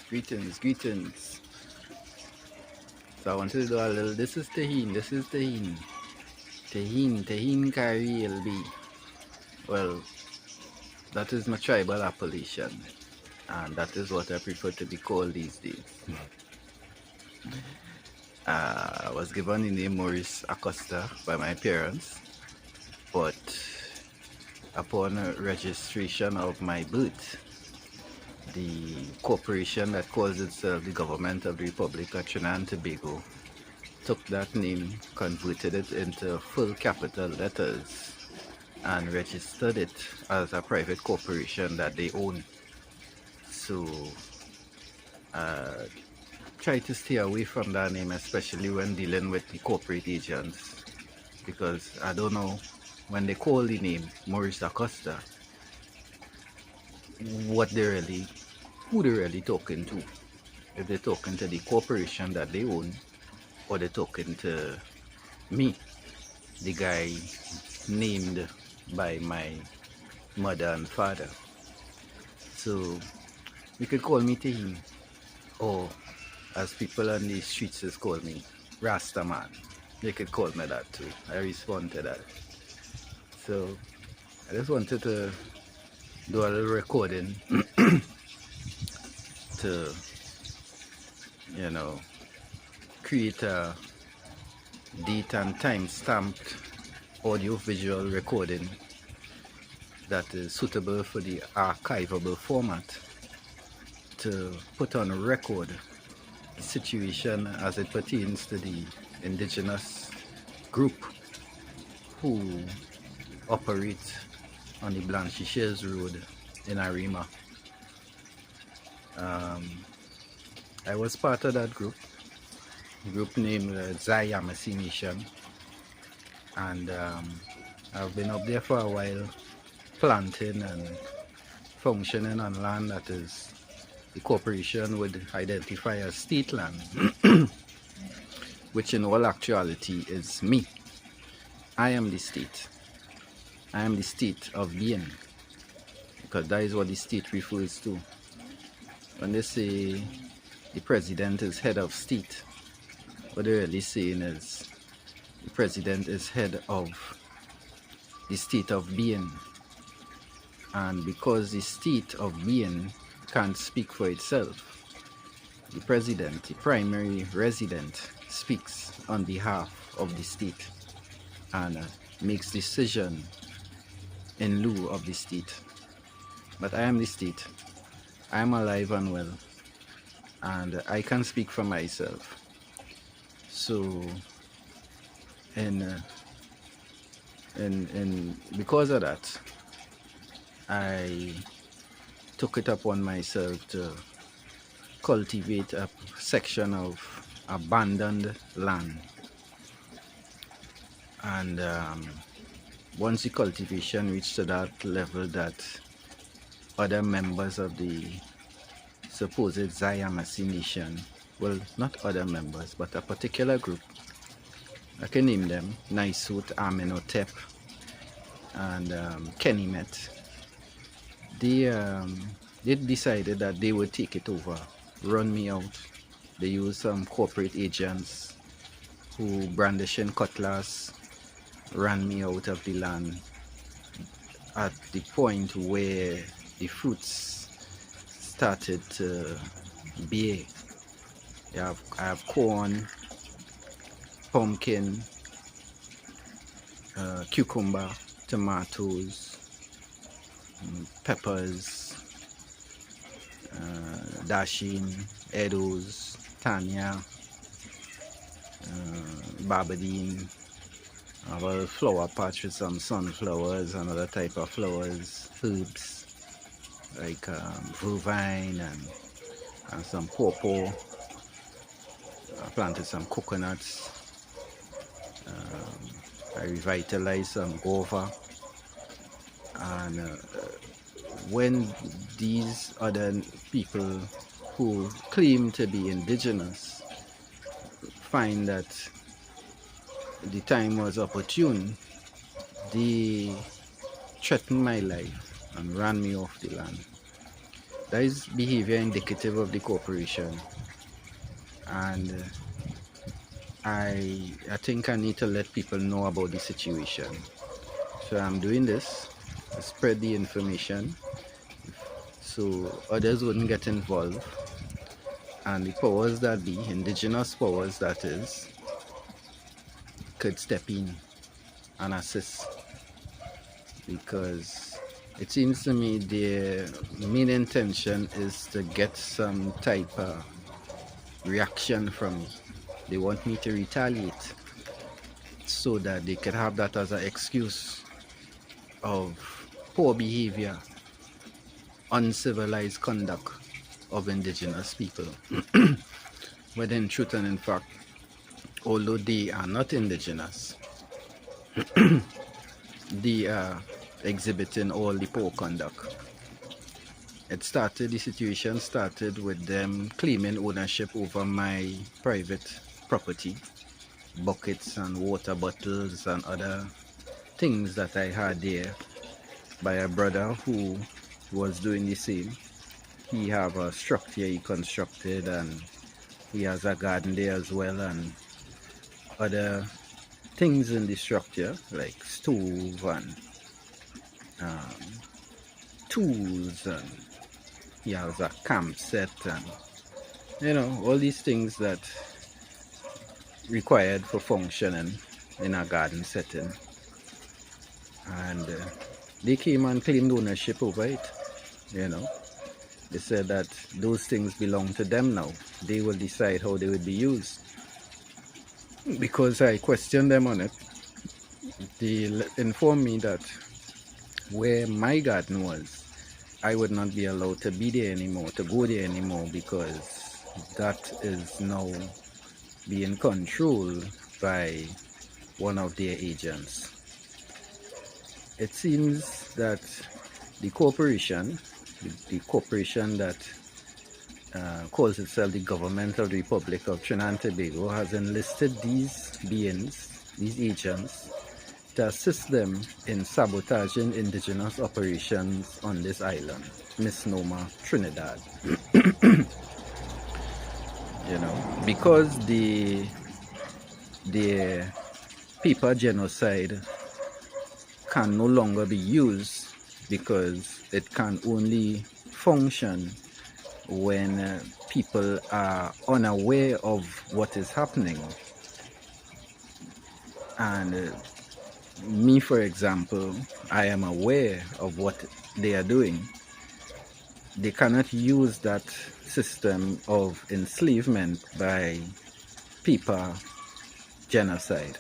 Greetings. So I wanted to do a little, this is Tahin. Tahin Kari LB. Well, that is my tribal appellation, and that is what I prefer to be called these days. I was given the name Maurice Acosta by my parents, but upon registration of my birth, the corporation that calls itself the Government of the Republic of Trinidad and Tobago took that name, converted it into full capital letters, and registered it as a private corporation that they own. So try to stay away from that name, especially when dealing with the corporate agents, because I don't know, when they call the name Maurice Acosta, who they're really talking to. If they're talking to the corporation that they own, or they're talking to me, the guy named by my mother and father. So you could call me Tahin, or as people on the streets just call me, Rasta Man. They could call me that too. I respond to that. So I just wanted to do a little recording to, create a date and time stamped audio visual recording that is suitable for the archivable format, to put on record the situation as it pertains to the indigenous group who operate on the Blanchisseuse Road in Arima. I was part of that group named Zayamasi Nation, and I've been up there for a while, planting and functioning on land that is the corporation would identify as state land, which in all actuality is me. I am the state. I am the state of being, because that is what the state refers to. When they say the president is head of state, what they're really saying is the president is head of the state of being. And because the state of being can't speak for itself, the president, the primary resident, speaks on behalf of the state and makes decision in lieu of the state. But I am the state. I am alive and well, and I can speak for myself. So because of that, I took it upon myself to cultivate a section of abandoned land. And once the cultivation reached to that level, that other members of the supposed Zayamasi Nation, well, not other members, but a particular group, I can name them, Naisut, Amenhotep, and Kenimet, they decided that they would take it over, run me out. They used some corporate agents who, brandishing cutlass, ran me out of the land at the point where the fruits started to bear. I have corn, pumpkin, cucumber, tomatoes, peppers, dasheen, edos, tanya, barbadine. I have a flower patch with some sunflowers and other type of flowers, herbs like vervine and some pawpaw. I planted some coconuts. I revitalized some guava. And when these other people who claim to be indigenous find that the time was opportune, they threatened my life and ran me off the land. That is behavior indicative of the corporation, and I think I need to let people know about the situation. So I'm doing this to spread the information so others wouldn't get involved, and the powers that be, indigenous powers that is, could step in and assist, because it seems to me their main intention is to get some type of reaction from me. They want me to retaliate so that they could have that as an excuse of poor behavior, uncivilized conduct of indigenous people. But in truth and in fact, although they are not indigenous, they are exhibiting all the poor conduct. The situation started with them claiming ownership over my private property, buckets and water bottles and other things that I had there, by a brother who was doing the same. He have a structure he constructed, and he has a garden there as well, and other things in the structure like stove and tools, and he has a camp set, and all these things that required for functioning in a garden setting. And they came and claimed ownership over it. They said that those things belong to them now. They will decide how they would be used. Because I questioned them on it, they informed me that where my garden was, I would not be allowed to be there anymore, to go there anymore, because that is now being controlled by one of their agents. It seems that the corporation that calls itself the government of the Republic of Trinidad and Tobago, has enlisted these beings, these agents, to assist them in sabotaging indigenous operations on this island, misnomer Trinidad. Because the paper genocide can no longer be used, because it can only function when people are unaware of what is happening. And me, for example, I am aware of what they are doing. They cannot use that system of enslavement by paper genocide.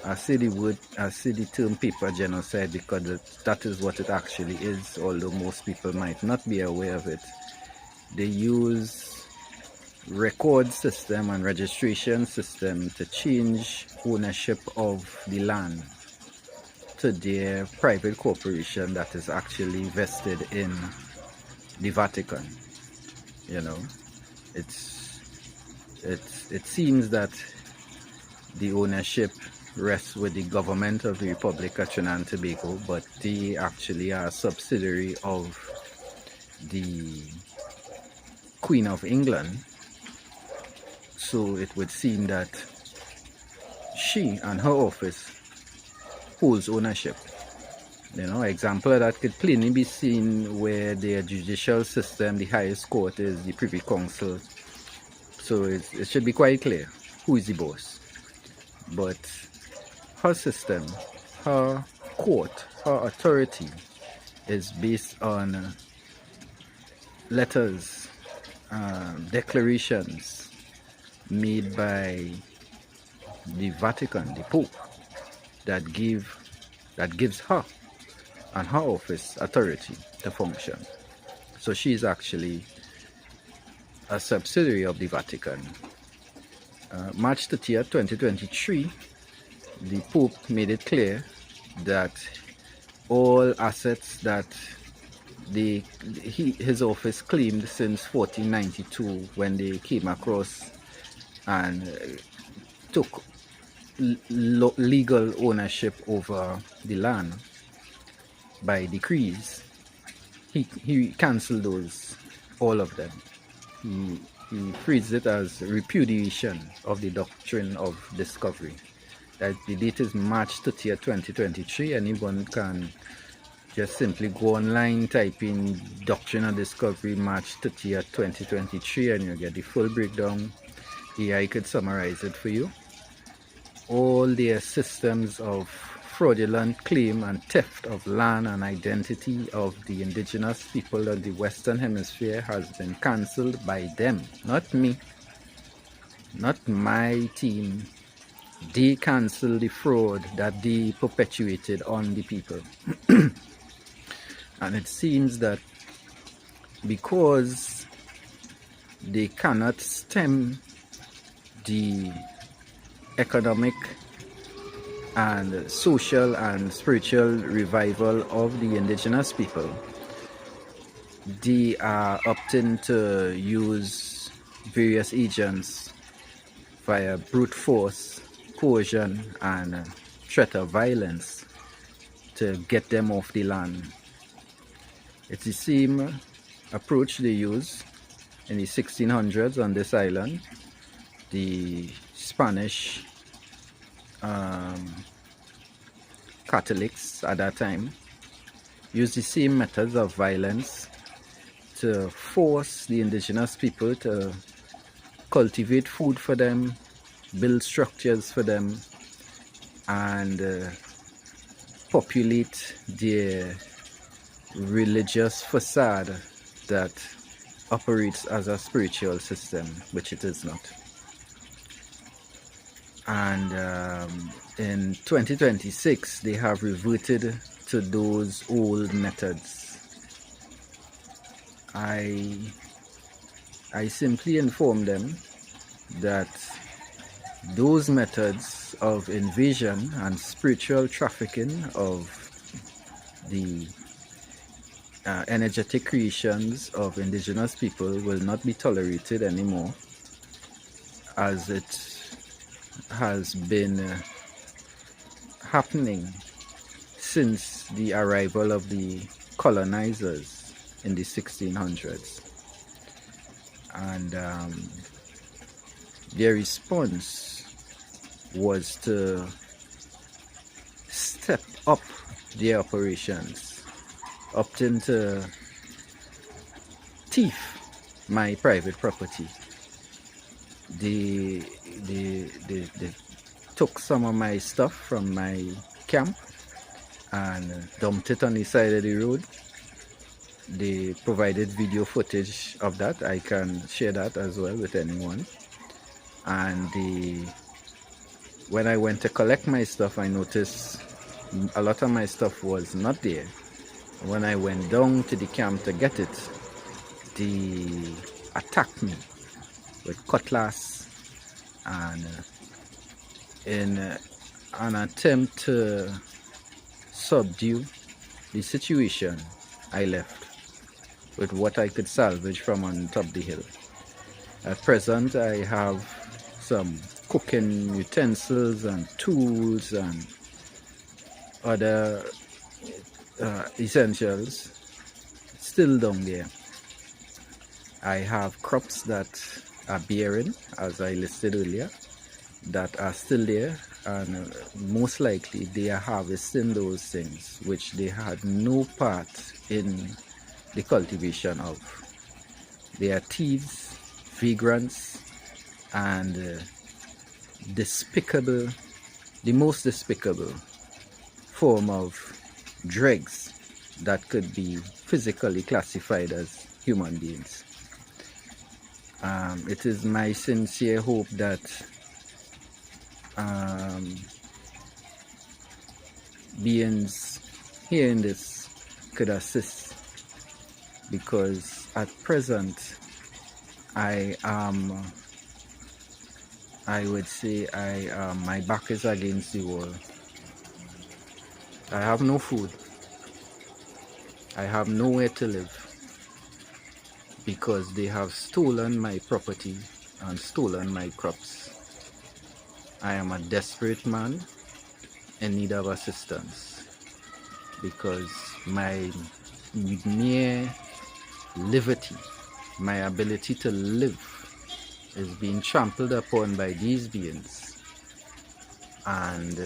I say the term paper genocide because that is what it actually is, although most people might not be aware of it. They use record system and registration system to change ownership of the land to their private corporation that is actually vested in the Vatican. It seems that the ownership rests with the government of the Republic of Trinidad and Tobago, but they actually are a subsidiary of the Queen of England. So it would seem that she and her office holds ownership. Example of that could plainly be seen where their judicial system, the highest court, is the Privy Council. So it should be quite clear who is the boss. But her system, her court, her authority is based on letters, declarations made by the Vatican, the Pope, that gives her and her office authority to function. So she is actually a subsidiary of the Vatican. March 30th, 2023, the Pope made it clear that all assets that his office claimed since 1492, when they came across and took legal ownership over the land by decrees, he canceled those, all of them. He phrased it as repudiation of the doctrine of discovery. That the date is March 30th, 2023. Anyone can just simply go online, type in Doctrine of Discovery March 30th, 2023, and you get the full breakdown. Here I could summarize it for you. All their systems of fraudulent claim and theft of land and identity of the indigenous people of the Western Hemisphere has been cancelled by them, not me, not my team. They cancelled the fraud that they perpetuated on the people. And it seems that because they cannot stem the economic and social and spiritual revival of the indigenous people, they are opting to use various agents via brute force, coercion, and threat of violence to get them off the land. It's the same approach they used in the 1600s on this island. The Spanish Catholics at that time used the same methods of violence to force the indigenous people to cultivate food for them, build structures for them, and populate their religious facade that operates as a spiritual system, which it is not. And in 2026, they have reverted to those old methods. I simply inform them that those methods of invasion and spiritual trafficking of the energetic creations of indigenous people will not be tolerated anymore, as it has been happening since the arrival of the colonizers in the 1600s. And their response was to step up their operations, opting to thief my private property. They took some of my stuff from my camp and dumped it on the side of the road. They provided video footage of that. I can share that as well with anyone. And when I went to collect my stuff, I noticed a lot of my stuff was not there. When I went down to the camp to get it, they attacked me with cutlass, and in an attempt to subdue the situation, I left with what I could salvage from on top of the hill. At present, I have some cooking utensils and tools and other essentials still down there. I have crops that are bearing, as I listed earlier, that are still there, and most likely they are harvesting those things which they had no part in the cultivation of. They are thieves, vagrants, and despicable, the most despicable form of dregs that could be physically classified as human beings. It is my sincere hope that beings hearing this could assist, because at present I would say my back is against the wall. I have no food. I have nowhere to live, because they have stolen my property and stolen my crops. I am a desperate man in need of assistance, because my mere liberty, my ability to live, is being trampled upon by these beings. And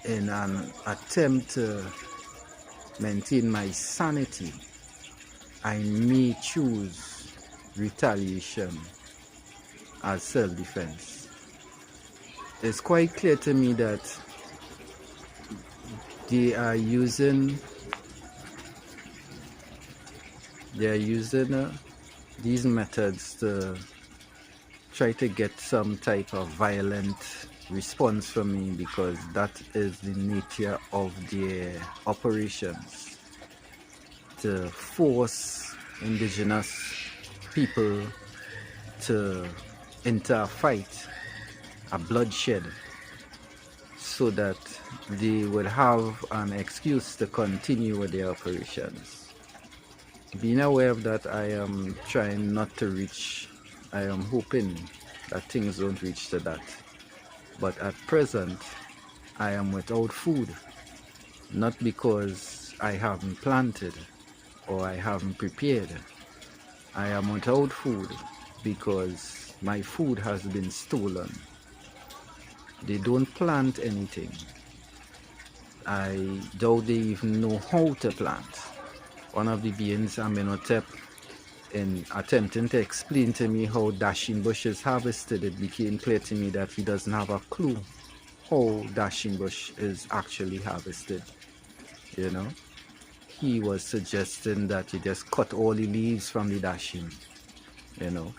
in an attempt to maintain my sanity, I may choose retaliation as self-defense. It's quite clear to me that they are using these methods to try to get some type of violent response from me, because that is the nature of their operations, to force indigenous people to enter a fight, a bloodshed, so that they would have an excuse to continue with their operations. Being aware of that, I am trying not to reach, I am hoping that things don't reach to that. But at present, I am without food, not because I haven't planted or I haven't prepared. I am without food because my food has been stolen. They don't plant anything. I doubt they even know how to plant. One of the beings, Amenhotep, in attempting to explain to me how dashing bush is harvested, it became clear to me that he doesn't have a clue how dashing bush is actually harvested. You know, he was suggesting that you just cut all the leaves from the dashing, you know,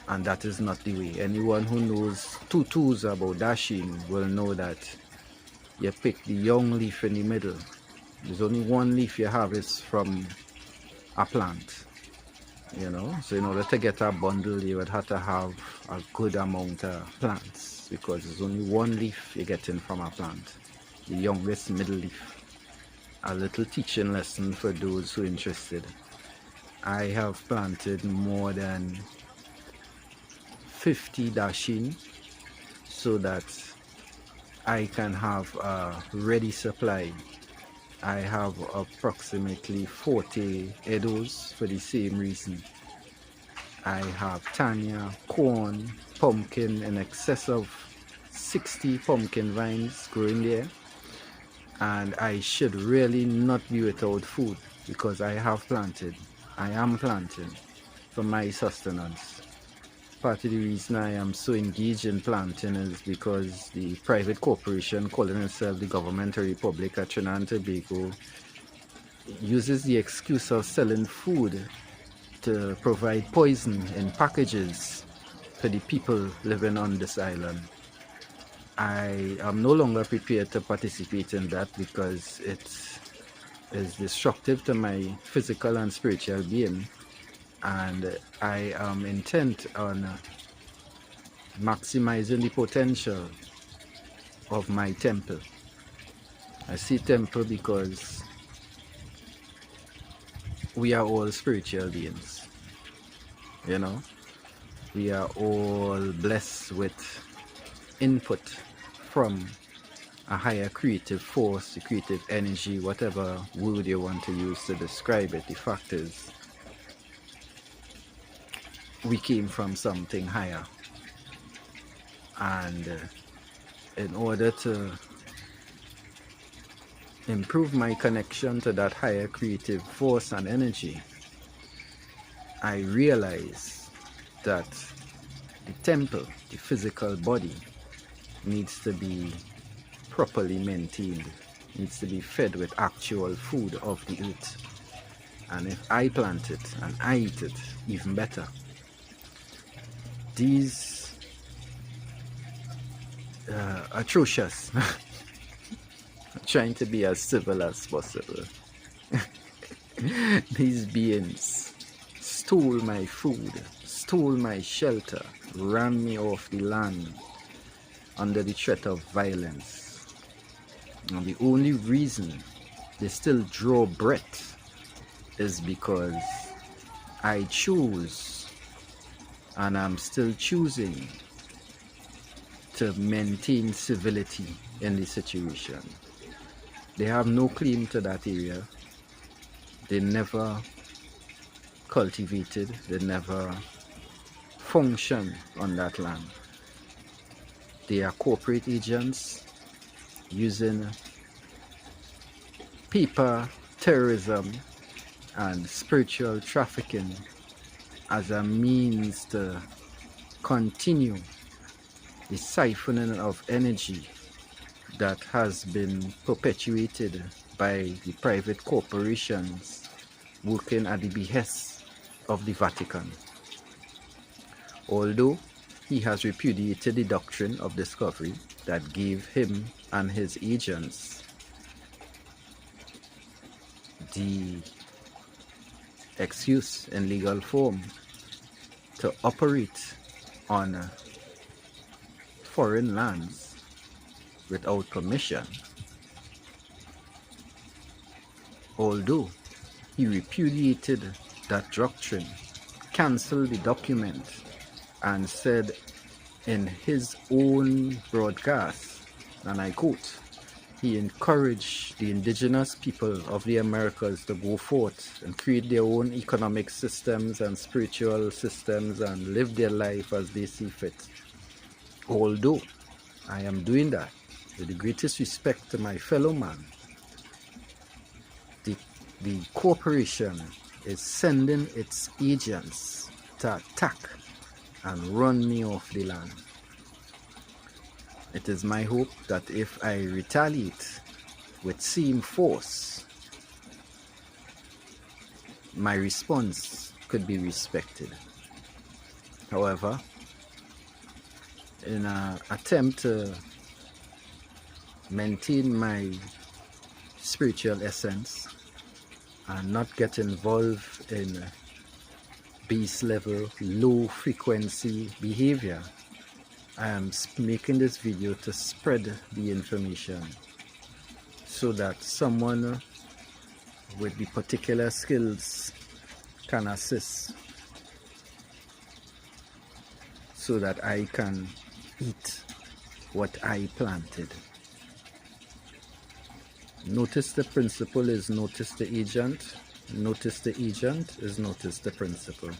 and that is not the way. Anyone who knows tutus about dashing will know that you pick the young leaf in the middle. There's only one leaf you harvest from a plant, you know. So in order to get a bundle, you would have to have a good amount of plants, because there's only one leaf you're getting from a plant, the youngest middle leaf. A little teaching lesson for those who are interested. I have planted more than 50 dasheen so that I can have a ready supply. I have approximately 40 edos for the same reason. I have tanya, corn, pumpkin, in excess of 60 pumpkin vines growing there. And I should really not be without food, because I have planted. I am planting for my sustenance. Part of the reason I am so engaged in planting is because the private corporation calling itself the Governmental Republic of Trinidad and Tobago uses the excuse of selling food to provide poison in packages for the people living on this island. I am no longer prepared to participate in that, because it is destructive to my physical and spiritual being, and I am intent on maximizing the potential of my temple. I see temple because we are all spiritual beings, you know. We are all blessed with input from a higher creative force, the creative energy, whatever word you want to use to describe it. The fact is, we came from something higher, and in order to improve my connection to that higher creative force and energy, I realize that the temple, the physical body, needs to be properly maintained, needs to be fed with actual food of the earth. And if I plant it and I eat it, even better. These atrocious, trying to be as civil as possible, these beings stole my food, stole my shelter, ran me off the land under the threat of violence. And the only reason they still draw breath is because I choose, and I'm still choosing, to maintain civility in the situation. They have no claim to that area. They never cultivated, they never functioned on that land. They are corporate agents using paper terrorism and spiritual trafficking as a means to continue the siphoning of energy that has been perpetuated by the private corporations working at the behest of the Vatican. Although he has repudiated the doctrine of discovery that gave him and his agents the excuse in legal form to operate on foreign lands without permission, although he repudiated that doctrine, cancelled the document, and said in his own broadcast, and I quote, he encouraged the indigenous people of the Americas to go forth and create their own economic systems and spiritual systems and live their life as they see fit. Although I am doing that with the greatest respect to my fellow man, the corporation is sending its agents to attack and run me off the land. It is my hope that if I retaliate with same force, my response could be respected. However, in an attempt to maintain my spiritual essence and not get involved in base level, low frequency behavior, I am making this video to spread the information so that someone with the particular skills can assist, so that I can eat what I planted. Notice the principle is notice the agent. Notice the agent is notice the principle.